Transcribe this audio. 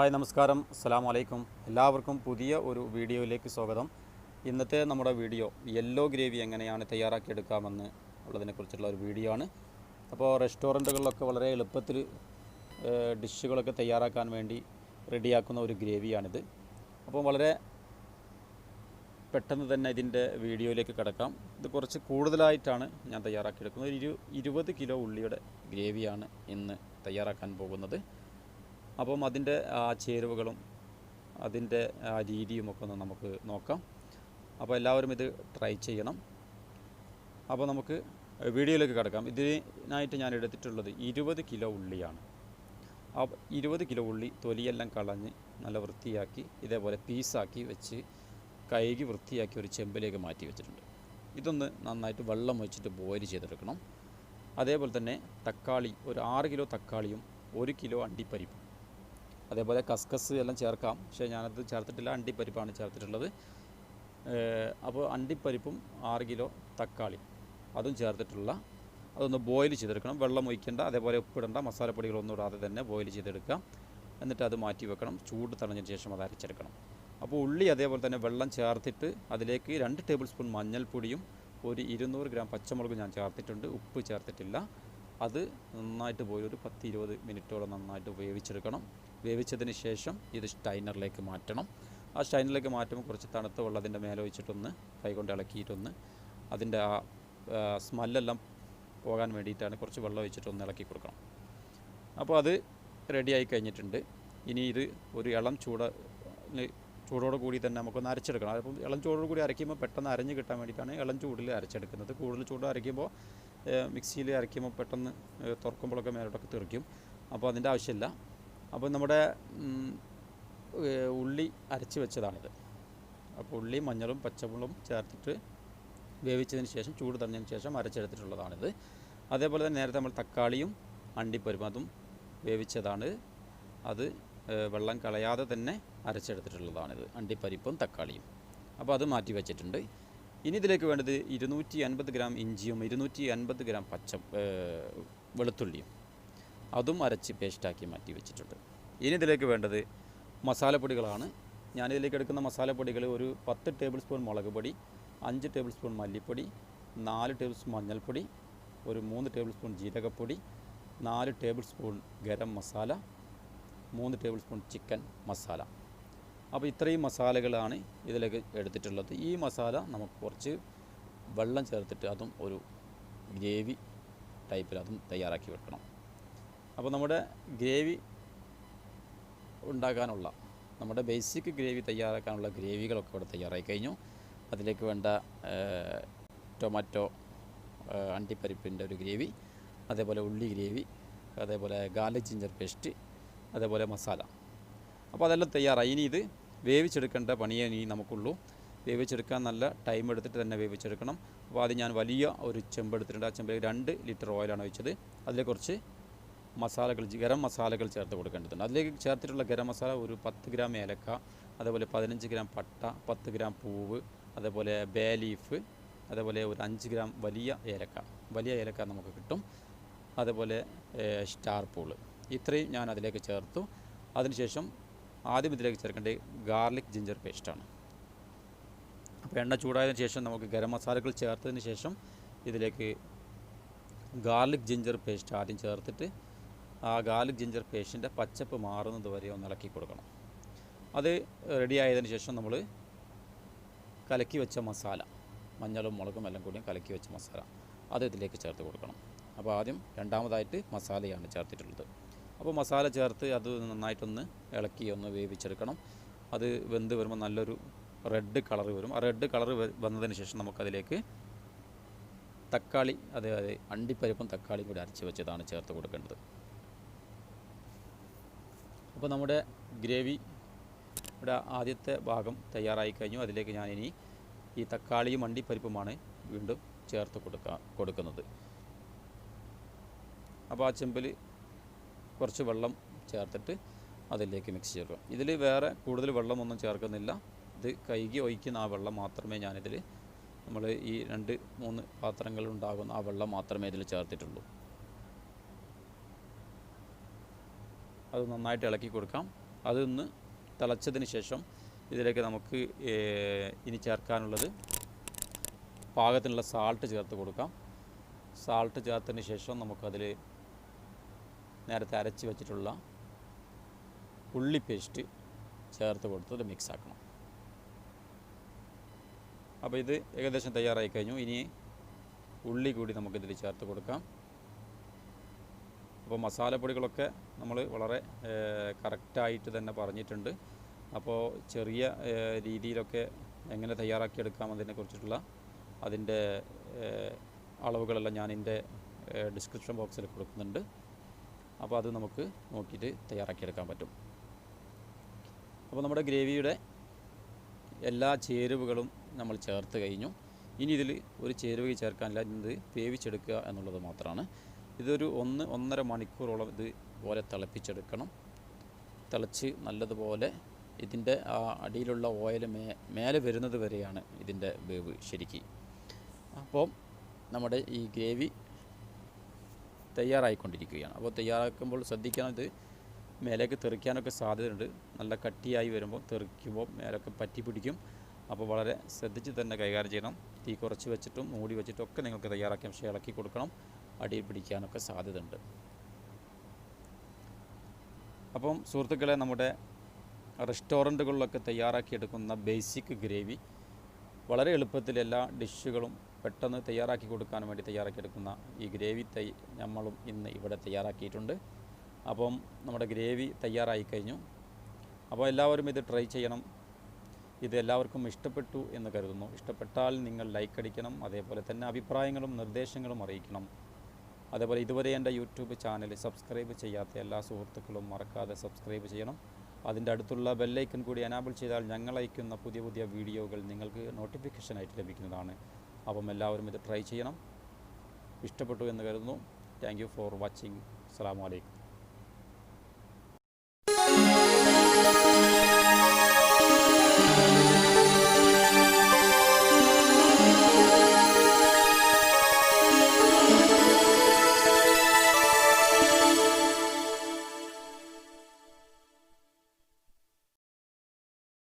Hi നമസ്കാരം, അസ്സലാമു അലൈക്കും. എല്ലാവർക്കും പുതിയ ഒരു വീഡിയോയിലേക്ക് സ്വാഗതം. ഇന്നത്തെ നമ്മുടെ വീഡിയോ യെല്ലോ ഗ്രേവി എങ്ങനെയാണ് തയ്യാറാക്കിയെടുക്കാമെന്ന് ഉള്ളതിനെക്കുറിച്ചുള്ള ഒരു വീഡിയോ ആണ്. അപ്പോൾ റെസ്റ്റോറൻറ്റുകളിലൊക്കെ വളരെ എളുപ്പത്തിൽ ഡിഷുകളൊക്കെ തയ്യാറാക്കാൻ വേണ്ടി റെഡിയാക്കുന്ന ഒരു ഗ്രേവിയാണിത്. അപ്പോൾ വളരെ പെട്ടെന്ന് തന്നെ ഇതിൻ്റെ വീഡിയോയിലേക്ക് കിടക്കാം. ഇത് കുറച്ച് കൂടുതലായിട്ടാണ് ഞാൻ തയ്യാറാക്കിയെടുക്കുന്നത്. ഒരു 20 കിലോ ഉള്ളിയുടെ ഗ്രേവിയാണ് ഇന്ന് തയ്യാറാക്കാൻ പോകുന്നത്. അപ്പം അതിൻ്റെ ചേരുവകളും അതിൻ്റെ രീതിയുമൊക്കെ ഒന്ന് നമുക്ക് നോക്കാം. അപ്പോൾ എല്ലാവരും ഇത് ട്രൈ ചെയ്യണം. അപ്പോൾ നമുക്ക് വീഡിയോയിലേക്ക് കിടക്കാം. ഇതിനായിട്ട് ഞാൻ എടുത്തിട്ടുള്ളത് 20 കിലോ ഉള്ളിയാണ്. ആ 20 കിലോ ഉള്ളി തൊലിയെല്ലാം കളഞ്ഞ് നല്ല വൃത്തിയാക്കി ഇതേപോലെ പീസാക്കി വെച്ച് കഴുകി വൃത്തിയാക്കി ഒരു ചെമ്പിലേക്ക് മാറ്റി വെച്ചിട്ടുണ്ട്. ഇതൊന്ന് നന്നായിട്ട് വെള്ളം ഒഴിച്ചിട്ട് ബോയിൽ ചെയ്തെടുക്കണം. അതേപോലെ തന്നെ തക്കാളി, ഒരു 6 കിലോ തക്കാളിയും 1 കിലോ അണ്ടിപ്പരിപ്പും, അതേപോലെ കസ്കസ് എല്ലാം ചേർക്കാം, പക്ഷേ ഞാനത് ചേർത്തിട്ടില്ല, അണ്ടിപ്പരിപ്പാണ് ചേർത്തിട്ടുള്ളത്. അപ്പോൾ അണ്ടിപ്പരിപ്പും 6 കിലോ തക്കാളി അതും ചേർത്തിട്ടുള്ള അതൊന്ന് ബോയിൽ ചെയ്തെടുക്കണം. വെള്ളം ഒഴിക്കേണ്ട, അതേപോലെ ഉപ്പിടേണ്ട, മസാലപ്പൊടികളൊന്നും ഇടാതെ തന്നെ ബോയിൽ ചെയ്തെടുക്കാം. എന്നിട്ട് അത് മാറ്റി വെക്കണം. ചൂട് തടഞ്ഞതിന് ശേഷം അത് അരച്ചെടുക്കണം. അപ്പോൾ ഉള്ളി അതേപോലെ തന്നെ വെള്ളം ചേർത്തിട്ട് അതിലേക്ക് 2 ടേബിൾ സ്പൂൺ മഞ്ഞൾപ്പൊടിയും ഒരു 200 ഗ്രാം പച്ചമുളകും ഞാൻ ചേർത്തിട്ടുണ്ട്. ഉപ്പ് ചേർത്തിട്ടില്ല. അത് നന്നായിട്ട് പോയി ഒരു 10-20 മിനിറ്റോളം നന്നായിട്ട് വേവിച്ചെടുക്കണം. വേവിച്ചതിന് ശേഷം ഇത് സ്റ്റൈനറിലേക്ക് മാറ്റണം. ആ സ്റ്റൈനറിലേക്ക് മാറ്റുമ്പോൾ കുറച്ച് തണുത്ത വെള്ളം അതിൻ്റെ മേലെ ഒഴിച്ചിട്ടൊന്ന് കൈകൊണ്ട് ഇളക്കിയിട്ടൊന്ന് അതിൻ്റെ ആ സ്മെല്ലെല്ലാം പോകാൻ വേണ്ടിയിട്ടാണ് കുറച്ച് വെള്ളം ഒഴിച്ചിട്ടൊന്ന് ഇളക്കി കൊടുക്കണം. അപ്പോൾ അത് റെഡിയായി കഴിഞ്ഞിട്ടുണ്ട്. ഇനി ഇത് ഒരു ഇളം ചൂടോട് കൂടി തന്നെ നമുക്കൊന്ന് അരച്ചെടുക്കണം. അപ്പം ഇളം ചൂടോട് കൂടി അരയ്ക്കുമ്പോൾ പെട്ടെന്ന് അരഞ്ഞ് കിട്ടാൻ വേണ്ടിയിട്ടാണ് ഇളം ചൂടിൽ അരച്ചെടുക്കുന്നത്. കൂടുതൽ ചൂട് അരയ്ക്കുമ്പോൾ മിക്സിയിൽ അരയ്ക്കുമ്പോൾ പെട്ടെന്ന് തുറക്കുമ്പോഴൊക്കെ മേലോട്ടൊക്കെ തെറിക്കും. അപ്പോൾ അതിൻ്റെ ആവശ്യമില്ല. അപ്പോൾ നമ്മുടെ ഉള്ളി അരച്ച് വെച്ചതാണിത്. അപ്പോൾ ഉള്ളി മഞ്ഞളും പച്ചമുളകും ചേർത്തിട്ട് വേവിച്ചതിന് ശേഷം ചൂട് തടഞ്ഞതിന് ശേഷം അരച്ചെടുത്തിട്ടുള്ളതാണിത്. അതേപോലെ തന്നെ നേരത്തെ നമ്മൾ തക്കാളിയും അണ്ടിപ്പരിപ്പും അതും വേവിച്ചതാണ്. അത് വെള്ളം കളയാതെ തന്നെ അരച്ചെടുത്തിട്ടുള്ളതാണിത്, അണ്ടിപ്പരിപ്പും തക്കാളിയും. അപ്പോൾ അത് മാറ്റി വെച്ചിട്ടുണ്ട്. ഇനി ഇതിലേക്ക് വേണ്ടത് 250 ഗ്രാം ഇഞ്ചിയും 250 ഗ്രാം വെളുത്തുള്ളിയും അതും അരച്ച് പേസ്റ്റാക്കി മാറ്റി വെച്ചിട്ടുണ്ട്. ഇനി ഇതിലേക്ക് വേണ്ടത് മസാലപ്പൊടികളാണ്. ഞാനിതിലേക്ക് എടുക്കുന്ന മസാലപ്പൊടികൾ ഒരു 10 ടേബിൾ സ്പൂൺ മുളക് പൊടി, 5 ടേബിൾ സ്പൂൺ മല്ലിപ്പൊടി, 4 ടേബിൾ സ്പൂൺ മഞ്ഞൾപ്പൊടി, ഒരു 3 ടേബിൾ സ്പൂൺ ജീരകപ്പൊടി, 4 tablespoon garam masala, 3 tablespoon chicken masala. അപ്പോൾ ഇത്രയും മസാലകളാണ് ഇതിലേക്ക് എടുത്തിട്ടുള്ളത്. ഈ മസാല നമുക്ക് കുറച്ച് വെള്ളം ചേർത്തിട്ട് അതും ഒരു ഗ്രേവി ടൈപ്പിൽ അതും തയ്യാറാക്കി വെക്കണം. അപ്പോൾ നമ്മുടെ ഗ്രേവി ഉണ്ടാക്കാനുള്ള, നമ്മുടെ ബേസിക് ഗ്രേവി തയ്യാറാക്കാനുള്ള ഗ്രേവികളൊക്കെ ഇവിടെ തയ്യാറായി കഴിഞ്ഞു. അതിലേക്ക് വേണ്ട ടൊമാറ്റോ അണ്ടിപ്പരിപ്പിൻ്റെ ഒരു ഗ്രേവി, അതേപോലെ ഉള്ളി ഗ്രേവി, അതേപോലെ ഗാർലിക് ജിഞ്ചർ പേസ്റ്റ്, അതേപോലെ മസാല. അപ്പോൾ അതെല്ലാം തയ്യാറായി. ഇനി ഇത് വേവിച്ചെടുക്കേണ്ട പണിയേ ഇനി നമുക്കുള്ളൂ. വേവിച്ചെടുക്കാൻ നല്ല ടൈം എടുത്തിട്ട് തന്നെ വേവിച്ചെടുക്കണം. അപ്പോൾ ആദ്യം ഞാൻ വലിയ ഒരു ചെമ്പ് എടുത്തിട്ടുണ്ട്. ആ ചെമ്പിൽ 2 ലിറ്റർ ഓയിലാണ് ഒഴിച്ചത്. അതിലേക്ക് കുറച്ച് മസാലകൾ, ഗരം മസാലകൾ ചേർത്ത് കൊടുക്കേണ്ടതുണ്ട്. അതിലേക്ക് ചേർത്തിട്ടുള്ള ഗരം മസാല ഒരു 10 ഗ്രാം ഏലക്ക, അതേപോലെ 15 ഗ്രാം പട്ട, 10 ഗ്രാം പൂവ്, അതേപോലെ ബേ ലീഫ്, അതേപോലെ ഒരു 5 ഗ്രാം വലിയ ഏലക്ക നമുക്ക് കിട്ടും, അതേപോലെ സ്റ്റാർ പൂള്. ഇത്രയും ഞാൻ അതിലേക്ക് ചേർത്തു. അതിനുശേഷം ആദ്യം ഇതിലേക്ക് ചേർക്കേണ്ടത് ഗാർലിക് ജിഞ്ചർ പേസ്റ്റാണ്. അപ്പോൾ എണ്ണ ചൂടായതിനു ശേഷം നമുക്ക് ഗരം മസാലകൾ ചേർത്തതിന് ശേഷം ഇതിലേക്ക് ഗാർലിക് ജിഞ്ചർ പേസ്റ്റ് ആദ്യം ചേർത്തിട്ട് ആ ഗാർലിക് ജിഞ്ചർ പേസ്റ്റിൻ്റെ പച്ചപ്പ് മാറുന്നത് വരെ ഒന്ന് ഇളക്കി കൊടുക്കണം. അത് റെഡിയായതിനു ശേഷം നമ്മൾ കലക്കി വെച്ച മസാല, മഞ്ഞളും മുളകും എല്ലാം കൂടിയും കലക്കി വെച്ച മസാല അത് ഇതിലേക്ക് ചേർത്ത് കൊടുക്കണം. അപ്പോൾ ആദ്യം രണ്ടാമതായിട്ട് മസാലയാണ് ചേർത്തിട്ടുള്ളത്. അപ്പോൾ മസാല ചേർത്ത് അത് നന്നായിട്ടൊന്ന് ഇളക്കി ഒന്ന് വേവിച്ചെടുക്കണം. അത് വെന്ത് വരുമ്പോൾ നല്ലൊരു റെഡ് കളർ വരും. ആ റെഡ് കളർ വന്നതിന് ശേഷം നമുക്കതിലേക്ക് തക്കാളി, അതായത് അണ്ടിപ്പരിപ്പും തക്കാളിയും കൂടി അരച്ച് വെച്ചതാണ് ചേർത്ത് കൊടുക്കേണ്ടത്. അപ്പോൾ നമ്മുടെ ഗ്രേവിയുടെ ആദ്യത്തെ ഭാഗം തയ്യാറായി കഴിഞ്ഞു. അതിലേക്ക് ഞാൻ ഇനി ഈ തക്കാളിയും അണ്ടിപ്പരിപ്പുമാണ് വീണ്ടും ചേർത്ത് കൊടുക്കുന്നത്. അപ്പോൾ ആ ചെമ്പിൽ കുറച്ച് വെള്ളം ചേർത്തിട്ട് അതിലേക്ക് മിക്സ് ചെയ്യുക. ഇതിൽ വേറെ കൂടുതൽ വെള്ളമൊന്നും ചേർക്കുന്നില്ല. ഇത് കഴുകി ഒഴിക്കുന്ന ആ വെള്ളം മാത്രമേ ഞാനിതിൽ, നമ്മൾ ഈ 2-3 പാത്രങ്ങളുണ്ടാകുന്ന ആ വെള്ളം മാത്രമേ ഇതിൽ ചേർത്തിട്ടുള്ളൂ. അത് നന്നായിട്ട് ഇളക്കി കൊടുക്കാം. അതൊന്ന് തിളച്ചതിന് ശേഷം ഇതിലേക്ക് നമുക്ക് ഇനി ചേർക്കാനുള്ളത് പാകത്തിനുള്ള സാൾട്ട് ചേർത്ത് കൊടുക്കാം. സാൾട്ട് ചേർത്തതിന് ശേഷം നമുക്കതിൽ നേരത്തെ അരച്ച് വെച്ചിട്ടുള്ള ഉള്ളി പേസ്റ്റ് ചേർത്ത് കൊടുത്തത് മിക്സ് ആക്കണം. അപ്പോൾ ഇത് ഏകദേശം തയ്യാറായി കഴിഞ്ഞു. ഇനി ഉള്ളി കൂടി നമുക്കിതിൽ ചേർത്ത് കൊടുക്കാം. അപ്പോൾ മസാലപ്പൊടികളൊക്കെ നമ്മൾ വളരെ കറക്റ്റായിട്ട് തന്നെ പറഞ്ഞിട്ടുണ്ട്. അപ്പോൾ ചെറിയ രീതിയിലൊക്കെ എങ്ങനെ തയ്യാറാക്കിയെടുക്കാം അതിനെക്കുറിച്ചിട്ടുള്ള അതിൻ്റെ അളവുകളെല്ലാം ഞാൻ എൻ്റെ ഡിസ്ക്രിപ്ഷൻ ബോക്സിൽ കൊടുക്കുന്നുണ്ട്. അപ്പോൾ അത് നമുക്ക് നോക്കിയിട്ട് തയ്യാറാക്കിയെടുക്കാൻ പറ്റും. അപ്പോൾ നമ്മുടെ ഗ്രേവിയുടെ എല്ലാ ചേരുവകളും നമ്മൾ ചേർത്ത് കഴിഞ്ഞു. ഇനി ഇതിൽ ഒരു ചേരുവ ചേർക്കാനില്ല, ഇത് വേവിച്ചെടുക്കുക എന്നുള്ളത് മാത്രമാണ്. ഇതൊരു 1-1.5 മണിക്കൂറോളം ഇതുപോലെ തിളപ്പിച്ചെടുക്കണം. തിളച്ച് നല്ലതുപോലെ ഇതിൻ്റെ ആ അടിയിലുള്ള ഓയിൽ മേലെ വരുന്നത് വരെയാണ് ഇതിൻ്റെ വേവ് ശരിക്കും. അപ്പോൾ നമ്മുടെ ഈ ഗ്രേവി തയ്യാറായിക്കൊണ്ടിരിക്കുകയാണ്. അപ്പോൾ തയ്യാറാക്കുമ്പോൾ ശ്രദ്ധിക്കണം, ഇത് മേലേക്ക് തെറിക്കാനൊക്കെ സാധ്യതയുണ്ട്. നല്ല കട്ടിയായി വരുമ്പോൾ തെറിക്കുമ്പോൾ മേലൊക്കെ പറ്റി പിടിക്കും. അപ്പോൾ വളരെ ശ്രദ്ധിച്ച് തന്നെ കൈകാര്യം ചെയ്യണം. തീ കുറച്ച് വെച്ചിട്ടും മൂടി വെച്ചിട്ടും ഒക്കെ നിങ്ങൾക്ക് തയ്യാറാക്കാം. പക്ഷേ ഇളക്കി കൊടുക്കണം, അടിയിൽ പിടിക്കാനൊക്കെ സാധ്യതയുണ്ട്. അപ്പം സുഹൃത്തുക്കളെ, നമ്മുടെ റെസ്റ്റോറൻറ്റുകളിലൊക്കെ തയ്യാറാക്കിയെടുക്കുന്ന ബേസിക് ഗ്രേവി വളരെ എളുപ്പത്തിൽ എല്ലാ ഡിഷുകളും പെട്ടെന്ന് തയ്യാറാക്കി കൊടുക്കാൻ വേണ്ടി തയ്യാറാക്കിയെടുക്കുന്ന ഈ ഗ്രേവി നമ്മളും ഇന്ന് ഇവിടെ തയ്യാറാക്കിയിട്ടുണ്ട്. അപ്പം നമ്മുടെ ഗ്രേവി തയ്യാറായി കഴിഞ്ഞു. അപ്പോൾ എല്ലാവരും ഇത് ട്രൈ ചെയ്യണം. ഇത് എല്ലാവർക്കും ഇഷ്ടപ്പെട്ടു എന്ന് കരുതുന്നു. ഇഷ്ടപ്പെട്ടാൽ നിങ്ങൾ ലൈക്ക് അടിക്കണം. അതേപോലെ തന്നെ അഭിപ്രായങ്ങളും നിർദ്ദേശങ്ങളും അറിയിക്കണം. അതേപോലെ ഇതുവരെ എൻ്റെ യൂട്യൂബ് ചാനൽ സബ്സ്ക്രൈബ് ചെയ്യാത്ത എല്ലാ സുഹൃത്തുക്കളും മറക്കാതെ സബ്സ്ക്രൈബ് ചെയ്യണം. അതിൻ്റെ അടുത്തുള്ള ബെല്ലൈക്കൺ കൂടി എനാബിൾ ചെയ്താൽ ഞങ്ങൾ അയക്കുന്ന പുതിയ പുതിയ വീഡിയോകൾ നിങ്ങൾക്ക് നോട്ടിഫിക്കേഷനായിട്ട് ലഭിക്കുന്നതാണ്. അപ്പം എല്ലാവരും ഇത് ട്രൈ ചെയ്യണം. ഇഷ്ടപ്പെട്ടു എന്ന് കരുതുന്നു. Thank you for watching. അസ്സലാമു അലൈക്കും.